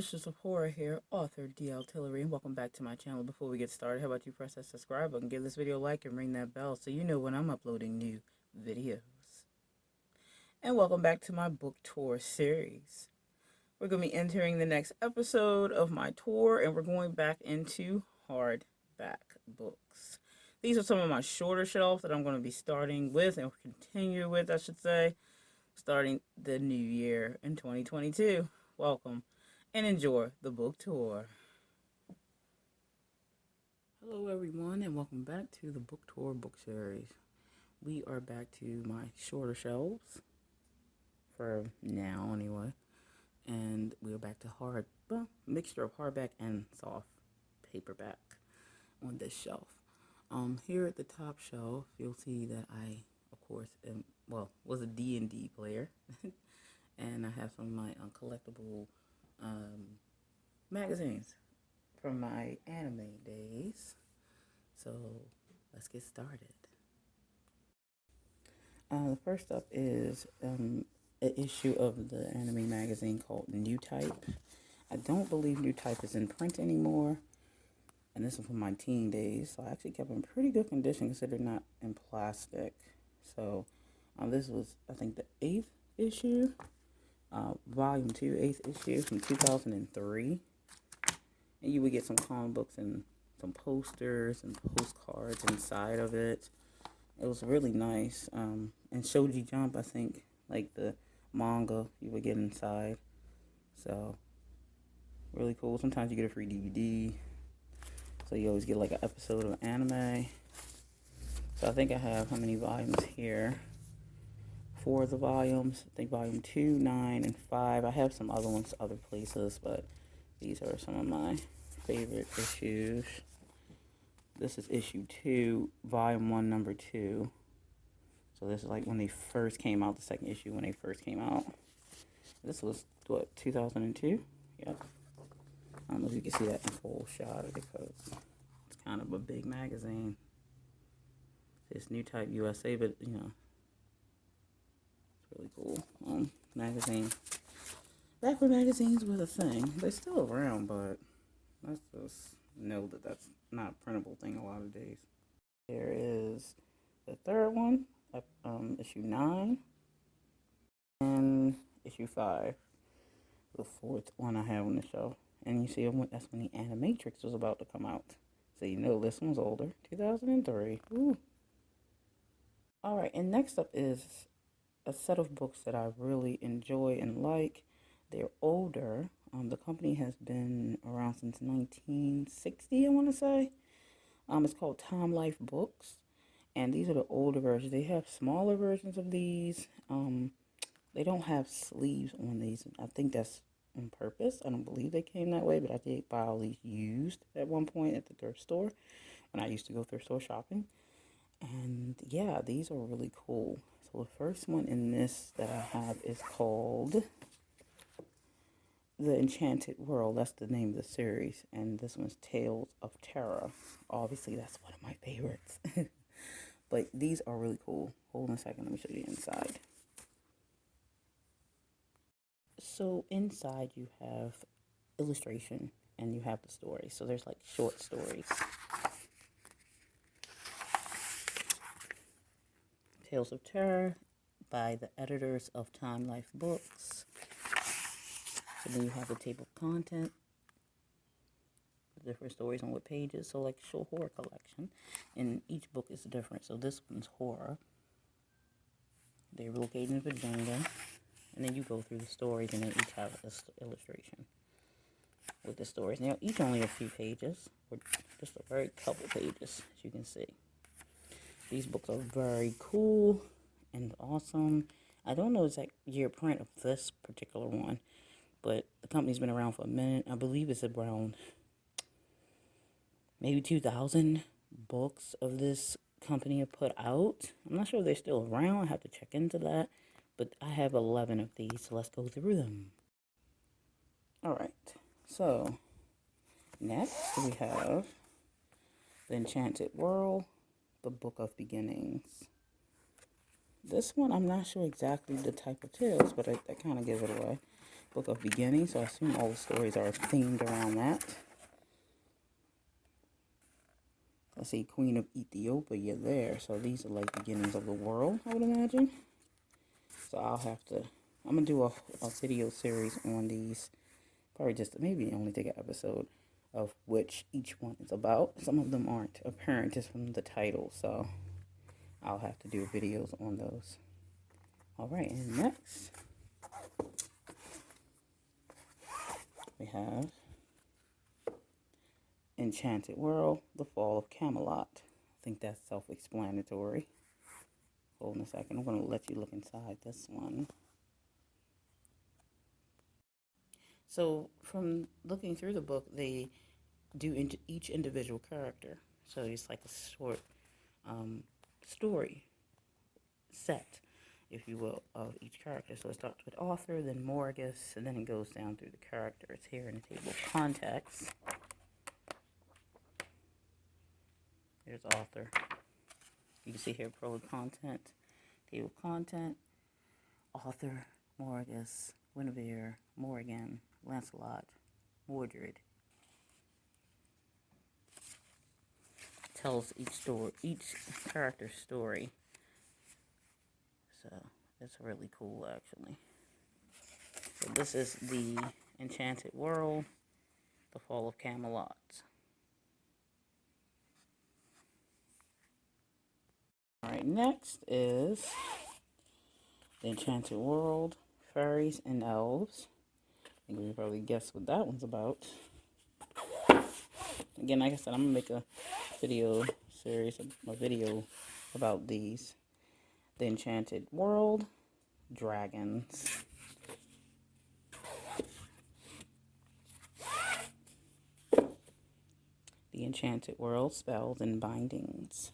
Mistress of Horror here, author D.L. Tillery, and welcome back to my channel. Before we get started, how about you press that subscribe button, give this video a like, and ring that bell so you know when I'm uploading new videos. And welcome back to my book tour series. We're going to be entering the next episode of my tour, and we're going back into hardback books. These are some of my shorter shelves that I'm going to be starting with, and continue with, I should say, starting the new year in 2022. Welcome and enjoy the book tour. Hello everyone, and welcome back to the book tour book series. We are back to my shorter shelves for now anyway, and we are back to mixture of hardback and soft paperback on this shelf. Here at the top shelf, you'll see that I, of course, was a D&D player, and I have some of my collectible magazines from my anime days. So let's get started. The first up is an issue of the anime magazine called New Type. I don't believe New Type is in print anymore, and this is from my teen days, so I actually kept it in pretty good condition considering not in plastic. So this was, I think, the 8th issue, volume 2, 8th issue from 2003. And you would get some comic books and some posters and postcards inside of it. It was really nice. And Shoji Jump, I think, like the manga you would get inside. So, really cool. Sometimes you get a free DVD. So you always get like an episode of anime. So I think I have how many volumes here? 4 of the volumes. I think volume 2, 9, and 5. I have some other ones other places, but these are some of my favorite issues. This is issue 2, volume 1, number 2. So this is like when they first came out, the second issue when they first came out. This was, what, 2002? Yep. I don't know if you can see that in full shot because it's kind of a big magazine. It's New Type USA, but, you know, it's really cool. Magazine. Back when magazines was a thing. They're still around, but let's just know that that's not a printable thing a lot of days. There is the third one, issue 9, and issue 5. The 4th one I have on the shelf. And you see, that's when the Animatrix was about to come out. So you know this one's older. 2003. Woo. Alright, and next up is a set of books that I really enjoy and like. They're older. The company has been around since 1960, I want to say. It's called Time Life Books. And these are the older versions. They have smaller versions of these. They don't have sleeves on these. I think that's on purpose. I don't believe they came that way, but I did buy all these used at one point at the thrift store when I used to go thrift store shopping. And yeah, these are really cool. So the first one in this that I have is called The Enchanted World. That's the name of the series. And this one's Tales of Terror. Obviously, that's one of my favorites. But these are really cool. Hold on a second. Let me show you the inside. So inside you have illustration and you have the story. So there's like short stories. Tales of Terror by the editors of Time Life Books. So then you have the table of content, the different stories on what pages. So like show horror collection, and each book is different. So this one's horror. They're located in Virginia, and then you go through the stories, and they each have this illustration with the stories. Now each only a few pages, or just a very couple pages, as you can see. These books are very cool and awesome. I don't know exact year print of this particular one, but the company's been around for a minute. I believe it's around maybe 2,000 books of this company have put out. I'm not sure if they're still around. I have to check into that. But I have 11 of these, so let's go through them. Alright, so next we have The Enchanted World, The Book of Beginnings. This one, I'm not sure exactly the type of tales, but I kind of give it away. Book of Beginnings, so I assume all the stories are themed around that. Let's see, Queen of Ethiopia there. So these are like beginnings of the world, I would imagine. So I'm going to do a video series on these. Probably just, maybe only take an episode of which each one is about. Some of them aren't apparent just from the title, so I'll have to do videos on those. Alright, and next we have Enchanted World, The Fall of Camelot. I think that's self-explanatory. Hold on a second. I'm going to let you look inside this one. So, from looking through the book, they do into each individual character. So, it's like a short story set, if you will, of each character. So, it starts with author, then Morgus, and then it goes down through the characters here in the table of contents. There's author. You can see here prologue content, table of content, author, Morgus, Guinevere, Morgan, Lancelot, Mordred. Tells each character's story. So it's really cool, actually. So this is the Enchanted World, The Fall of Camelot. Alright, next is The Enchanted World, Fairies and Elves. I think we probably guessed what that one's about. Again, like I said, I'm going to make a video series, a video about these. The Enchanted World, Dragons. The Enchanted World, Spells and Bindings.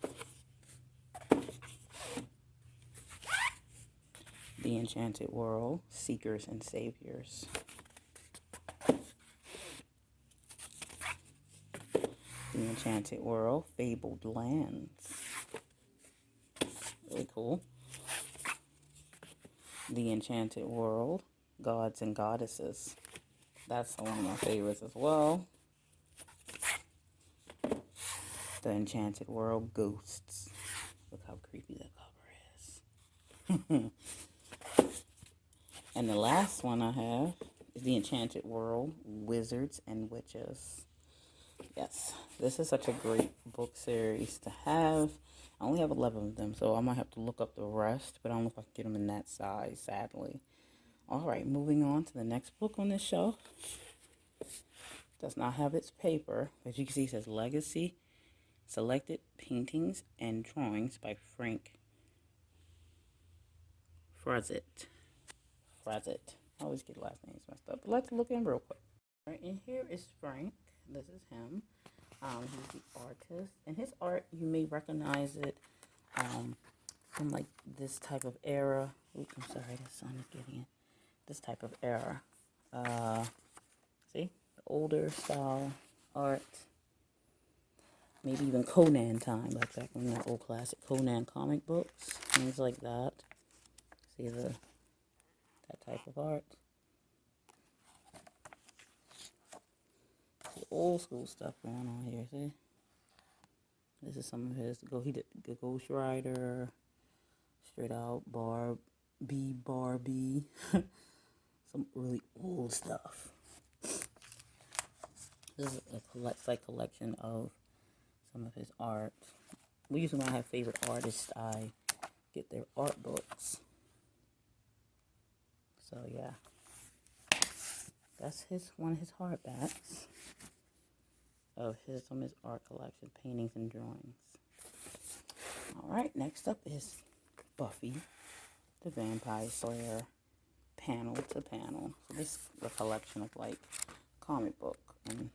The Enchanted World, Seekers and Saviors. The Enchanted World, Fabled Lands. Really cool. The Enchanted World, Gods and Goddesses. That's one of my favorites as well. The Enchanted World, Ghosts. Look how creepy that cover is. And the last one I have is The Enchanted World, Wizards and Witches. Yes, this is such a great book series to have. I only have 11 of them, so I might have to look up the rest, but I don't know if I can get them in that size, sadly. Alright, moving on to the next book on this shelf. Does not have its paper. As you can see, it says Legacy, Selected Paintings and Drawings by Frank Frazet. I always get last names messed up, but let's look in real quick. Alright, and here is Frank. This is him. He's the artist, and his art, you may recognize it from like this type of era. Oops, I'm sorry, the sun is getting in. This type of era. See, the older style art. Maybe even Conan time, like back when the old classic Conan comic books, things like that. See that type of art. Old school stuff going on here, see? This is some of his, he did the Ghost Rider, Straight Out, Barbie, some really old stuff. This is a collection of some of his art. We usually, when I have favorite artists, I get their art books. So yeah, that's one of his hardbacks of some of his art collection, paintings and drawings. Alright, next up is Buffy the Vampire Slayer, panel to panel. So this is a collection of like comic book and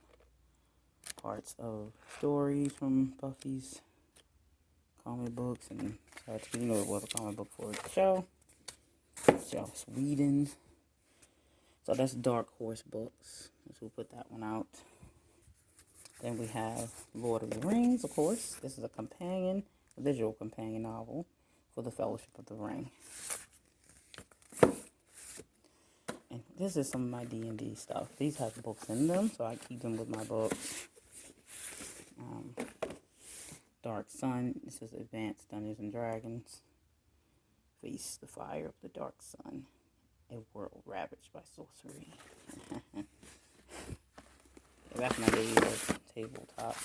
parts of stories from Buffy's comic books and such. You know it was a comic book for the show. Joss Whedon. So that's Dark Horse Books. So we'll put that one out. Then we have Lord of the Rings, of course. This is a visual companion novel for the Fellowship of the Ring. And this is some of my D&D stuff. These have books in them, so I keep them with my books. Dark Sun. This is Advanced Dungeons and Dragons. Face the Fire of the Dark Sun. A world ravaged by sorcery. Back in my days of tabletop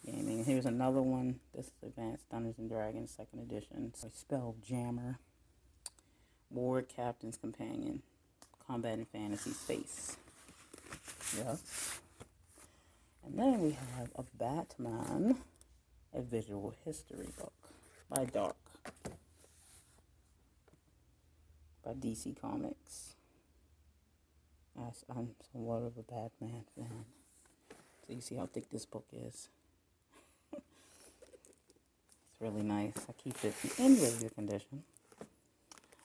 gaming. Here's another one. This is Advanced Dungeons and Dragons 2nd edition. So Spell Jammer. Ward Captain's Companion. Combat and Fantasy Space. Yes. And then we have a Batman, a visual history book by Dark. By DC Comics. I'm somewhat of a Batman fan. So you see how thick this book is. It's really nice. I keep it in review condition.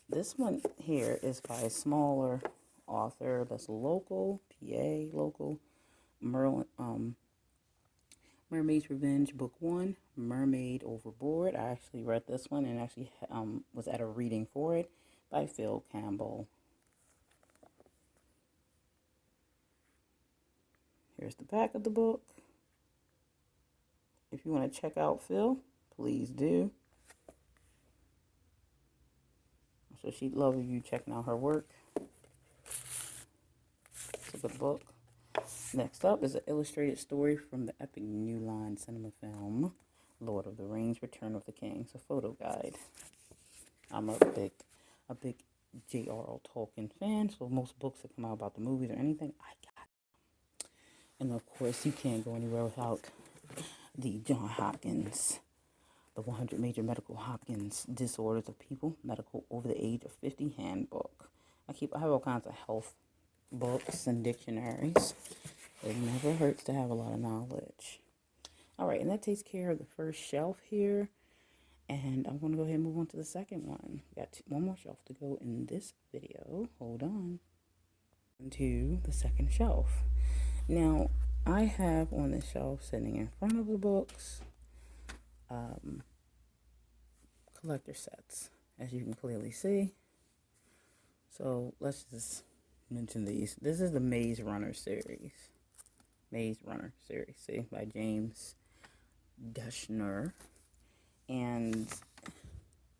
This one here is by a smaller author that's local, PA, local. Mermaid's Revenge, Book 1, Mermaid Overboard. I actually read this one and actually was at a reading for it by Phil Campbell. Here's the back of the book. If you want to check out Phil, please do. So she'd love you checking out her work. It's a good book. Next up is an illustrated story from the epic New Line cinema film, Lord of the Rings, Return of the King. It's a photo guide. I'm a big J.R.R. Tolkien fan, so most books that come out about the movies or anything, I got. And of course, you can't go anywhere without the John Hopkins, the 100 Major Medical Hopkins Disorders of People, Medical Over the Age of 50 Handbook. I have all kinds of health books and dictionaries. It never hurts to have a lot of knowledge. All right, and that takes care of the first shelf here. And I'm going to go ahead and move on to the second one. We got one more shelf to go in this video. Hold on. To the second shelf. Now, I have on the shelf sitting in front of the books, collector sets, as you can clearly see. So let's just mention these. This is the Maze Runner series. Maze Runner series, see, by James Deshner. And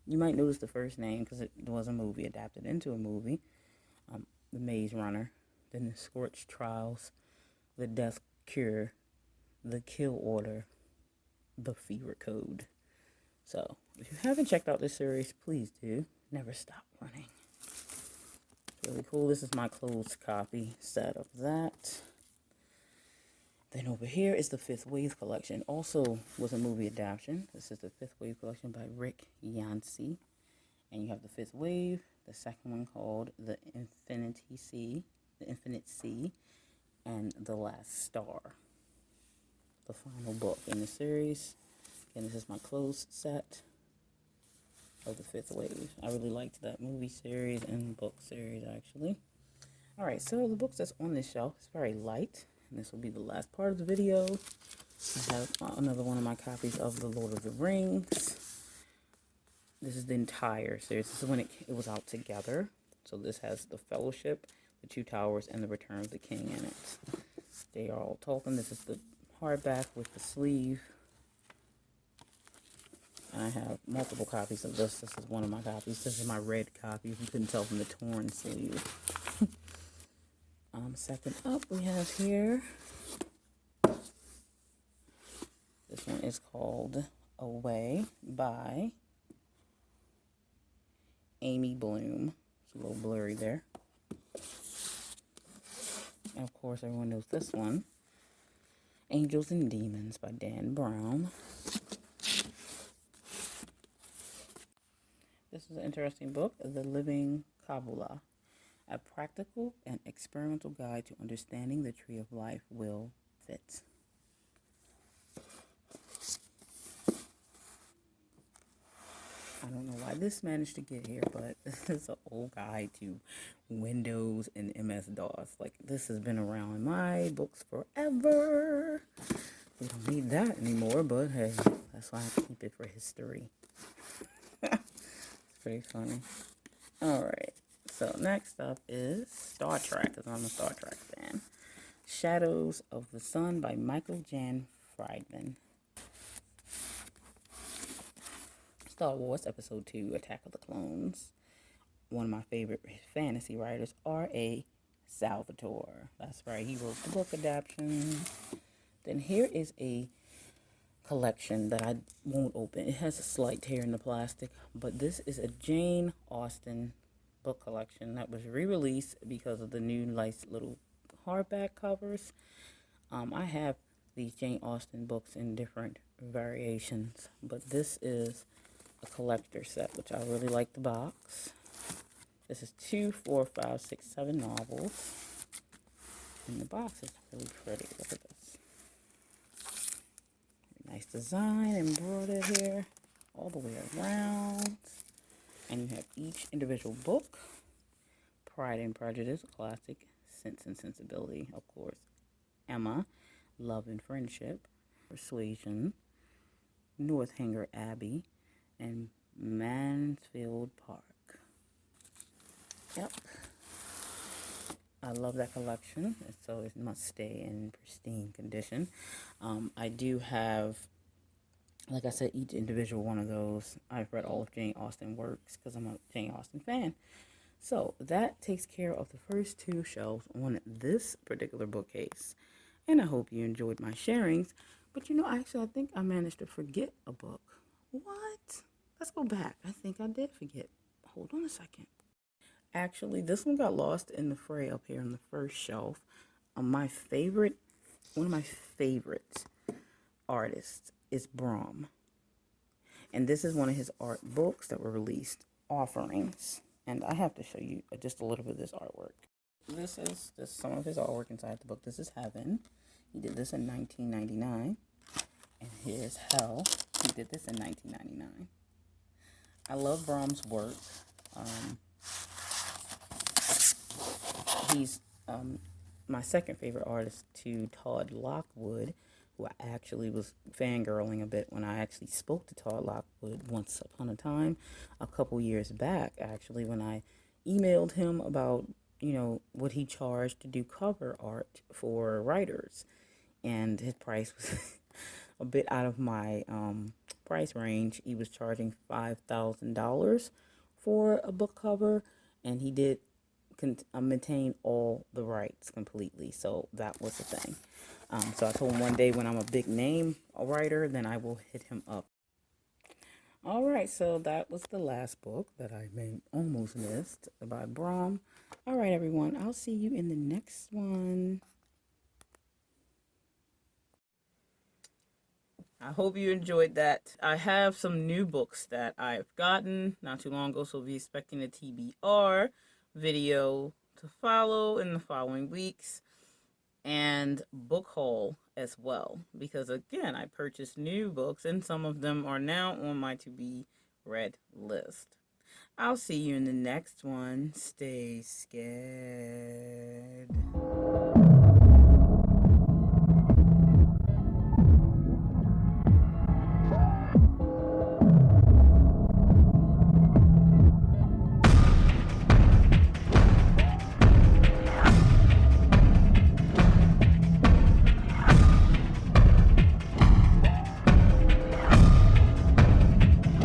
you might notice the first name because it was a movie, adapted into a movie. The Maze Runner, then the Scorched Trials, the Death Cure, the Kill Order, the Fever Code. So, if you haven't checked out this series, please do. Never stop running. It's really cool. This is my closed copy set of that. Then over here is the Fifth Wave collection. Also was a movie adaptation. This is the Fifth Wave collection by Rick Yancey. And you have the Fifth Wave, the second one called The Infinite Sea, and The Last Star. The final book in the series. And this is my closed set of the Fifth Wave. I really liked that movie series and book series, actually. Alright, so the books that's on this shelf is very light. And this will be the last part of the video. I have another one of my copies of The Lord of the Rings. This is the entire series. This is when it was out together. So this has the Fellowship, the Two Towers, and the Return of the King in it. They are all Tolkien. This is the hardback with the sleeve. And I have multiple copies of this. This is one of my copies. This is my red copy, if you couldn't tell from the torn sleeve. Second up, we have here, this one is called Away by Amy Bloom. It's a little blurry there. And of course, everyone knows this one, Angels and Demons by Dan Braum. This is an interesting book, The Living Kabbalah. A practical and experimental guide to understanding the tree of life will fit. I don't know why this managed to get here, but this is an old guide to Windows and MS-DOS. Like, this has been around in my books forever. We don't need that anymore, but hey, that's why I keep it for history. It's pretty funny. Alright. So next up is Star Trek, because I'm a Star Trek fan. Shadows of the Sun by Michael Jan Friedman. Star Wars Episode 2, Attack of the Clones. One of my favorite fantasy writers, R.A. Salvatore. That's right, he wrote the book adaptation. Then here is a collection that I won't open. It has a slight tear in the plastic, but this is a Jane Austen book collection that was re-released because of the new nice little hardback covers. I have these Jane Austen books in different variations, but this is a collector set, which I really like the box. This is 2, 4, 5, 6, 7 novels. And the box is really pretty. Look at this. Nice design, embroidered here, all the way around. And you have each individual book. Pride and Prejudice, a classic. Sense and Sensibility, of course. Emma, Love and Friendship. Persuasion, Northanger Abbey, and Mansfield Park. Yep. I love that collection, so it must stay in pristine condition. I do have, like I said, each individual one of those. I've read all of Jane Austen works because I'm a Jane Austen fan. So that takes care of the first 2 shelves on this particular bookcase. And I hope you enjoyed my sharings. But you know, actually, I think I managed to forget a book. What? Let's go back. I think I did forget. Hold on a second. Actually, this one got lost in the fray up here on the first shelf. One of my favorite artists is Braum. And this is one of his art books that were released, Offerings. And I have to show you just a little bit of this artwork. This is some of his artwork inside the book. This is Heaven. He did this in 1999. And here's Hell. He did this in 1999. I love Braum's work. He's my second favorite artist to Todd Lockwood, who I actually was fangirling a bit when I actually spoke to Todd Lockwood once upon a time, a couple years back, actually, when I emailed him about, you know, what he charged to do cover art for writers. And his price was a bit out of my price range. He was charging $5,000 for a book cover, and he did maintain all the rights completely. So that was the thing. So I told him one day when I'm a big name writer, then I will hit him up. All right, so that was the last book that I almost missed by Braum. All right, everyone, I'll see you in the next one. I hope you enjoyed that. I have some new books that I've gotten not too long ago, so be expecting a TBR video to follow in the following weeks, and book haul as well, because again, I purchased new books and some of them are now on my to be read list. I'll see you in the next one. Stay scared.